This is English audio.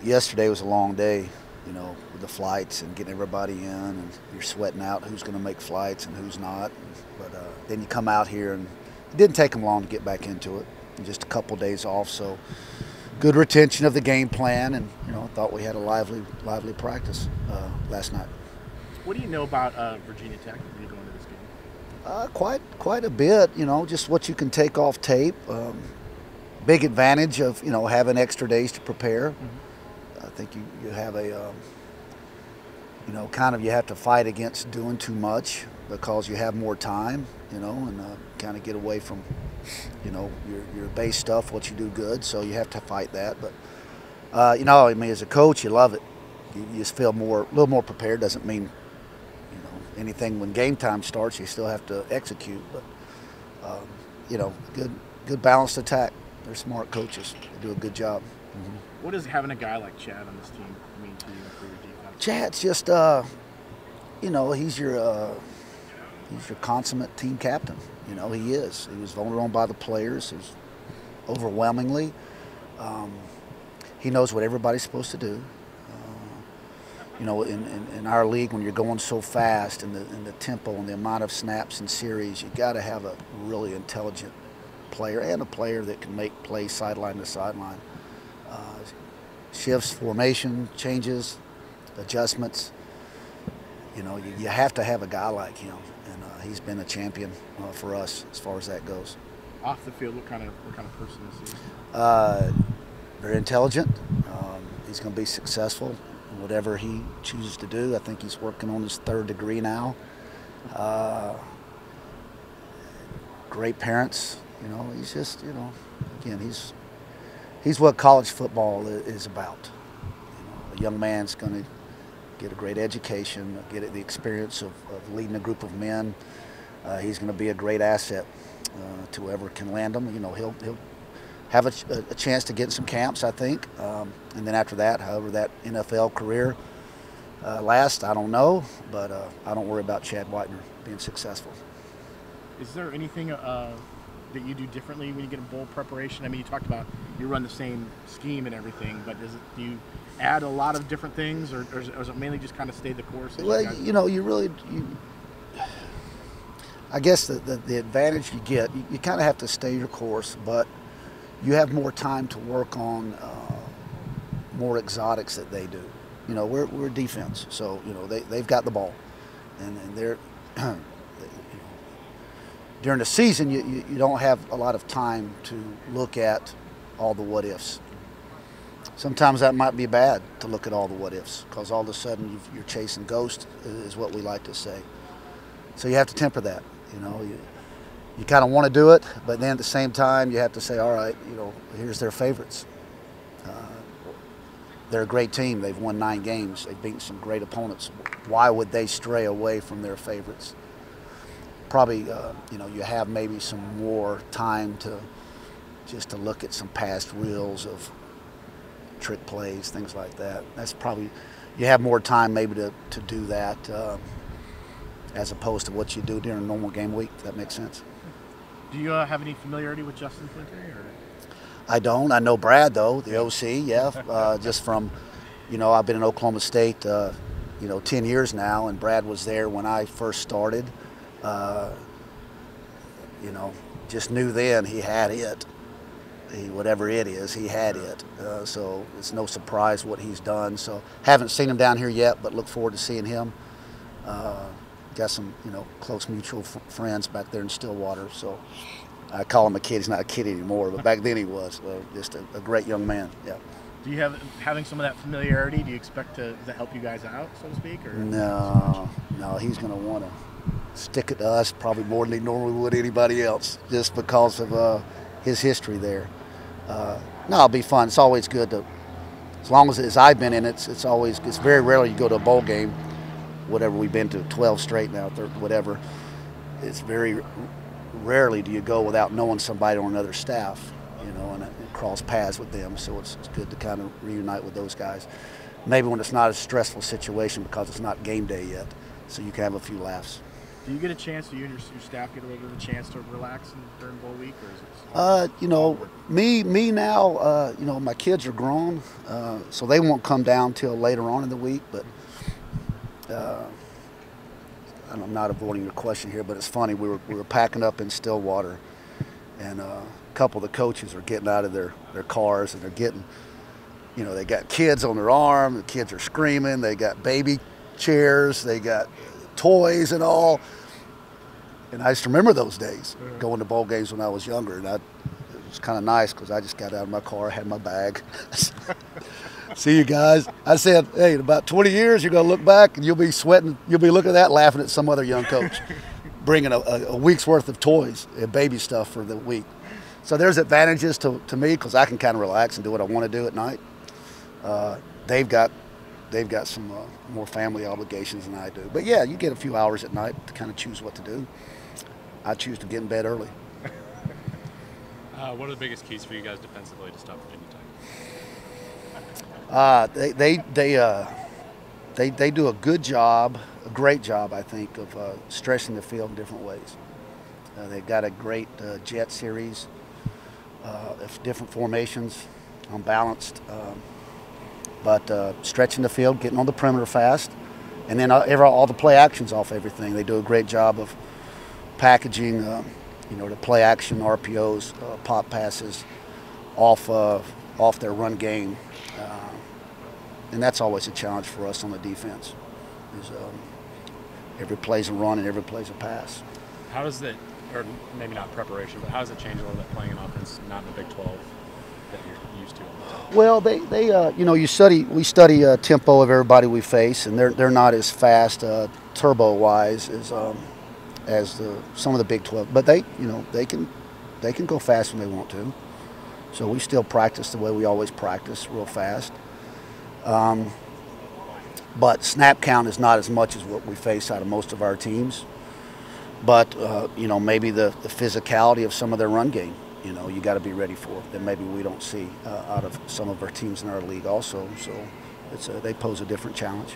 Yesterday was a long day, with the flights and getting everybody in, and you're sweating out who's going to make flights and who's not. But then you come out here, and it didn't take them long to get back into it. Just a couple days off, so good retention of the game plan, and I thought we had a lively practice last night. What do you know about Virginia Tech when you go into this game? Quite a bit, just what you can take off tape. Big advantage of having extra days to prepare. I think you have a kind of you have to fight against doing too much because you have more time, and kind of get away from your base stuff, what you do good. So you have to fight that. But I mean, as a coach, you love it. You just feel a little more prepared. Doesn't mean anything when game time starts. You still have to execute. But good balanced attack. They're smart coaches. They do a good job. What does having a guy like Chad on this team mean to you for your defense? Chad's just, he's your consummate team captain. He is. He was voted on by the players. It was overwhelmingly. He knows what everybody's supposed to do. In our league, when you're going so fast and the tempo and the amount of snaps and series, you got to have a really intelligent player and a player that can make plays sideline to sideline. Shifts, formation, changes, adjustments. You have to have a guy like him, and he's been a champion for us as far as that goes. Off the field, what kind of person is he? Very intelligent. He's going to be successful in whatever he chooses to do. I think he's working on his third degree now. Great parents. He's just, again, he's what college football is about. A young man's going to get a great education, get the experience of leading a group of men. He's going to be a great asset to whoever can land him. He'll have a chance to get in some camps, I think. And then after that, however that NFL career lasts, I don't know. But I don't worry about Chad Whitener being successful. Is there anything that you do differently when you get in bowl preparation? I mean, you talked about you run the same scheme and everything, but do you add a lot of different things, or is it mainly just kind of stay the course? Well, I guess the advantage you get, you kind of have to stay your course, but you have more time to work on more exotics that they do. We're defense, so they've got the ball, and they're during the season, you don't have a lot of time to look at all the what-ifs. Sometimes that might be bad to look at all the what-ifs because all of a sudden you're chasing ghosts, is what we like to say. So you have to temper that. You kind of want to do it, but then at the same time you have to say, all right, here's their favorites. They're a great team. They've won 9 games. They've beaten some great opponents. Why would they stray away from their favorites? Probably, you have maybe some more time to look at some past reels of trick plays, things like that. That's probably, you have more time maybe to do that as opposed to what you do during a normal game week, if that makes sense. Do you have any familiarity with Justin Fuente? I don't. I know Brad, though, the OC, yeah, just from, I've been in Oklahoma State, 10 years now, and Brad was there when I first started. Just knew then he had it. Whatever it is, he had it. So it's no surprise what he's done. So haven't seen him down here yet, but look forward to seeing him. Got some, close mutual friends back there in Stillwater. So I call him a kid. He's not a kid anymore, but back then he was. Just a great young man. Yeah. Do you having some of that familiarity? Do you expect to help you guys out, so to speak? Or no, he's going to want to stick it to us probably more than he normally would anybody else, just because of his history there. It'll be fun. It's always good to, as long as I've been in it, it's very rarely you go to a bowl game, whatever we've been to, 12 straight now, whatever. It's very rarely do you go without knowing somebody on another staff, and cross paths with them. So it's good to kind of reunite with those guys. Maybe when it's not a stressful situation because it's not game day yet, so you can have a few laughs. Do you get a chance? Do you and your staff get a little bit of a chance to relax during bowl week, or is it? You know, me now. You know, my kids are grown, so they won't come down till later on in the week. But and I'm not avoiding your question here, but it's funny. We were packing up in Stillwater, and a couple of the coaches are getting out of their cars, and they're getting, you know, they got kids on their arm. The kids are screaming. They got baby chairs. They got toys and all. And I just remember those days, going to bowl games when I was younger. And it was kind of nice because I just got out of my car, had my bag. See you guys. I said, hey, in about 20 years, you're going to look back and you'll be sweating. You'll be looking at that, laughing at some other young coach bringing a week's worth of toys and baby stuff for the week. So there's advantages to me because I can kind of relax and do what I want to do at night. They've got some more family obligations than I do. But yeah, you get a few hours at night to kind of choose what to do. I choose to get in bed early. What are the biggest keys for you guys defensively to stop Virginia Tech? They do a good job, a great job, I think, of stretching the field in different ways. They've got a great jet series of different formations, unbalanced. But stretching the field, getting on the perimeter fast, and then all the play actions off everything. They do a great job of packaging, you know, the play action, RPOs, pop passes off their run game, and that's always a challenge for us on the defense. Is every play's a run and every play's a pass. How does it, or maybe not preparation, but how does it change a little bit playing an offense not in the Big 12 that you're used to? Well, you know, we study tempo of everybody we face, and they're not as fast turbo-wise as some of the Big 12, but they can go fast when they want to. So we still practice the way we always practice, real fast. But snap count is not as much as what we face out of most of our teams. But you know, maybe the physicality of some of their run game, you know, you got to be ready for that maybe we don't see out of some of our teams in our league also. So they pose a different challenge.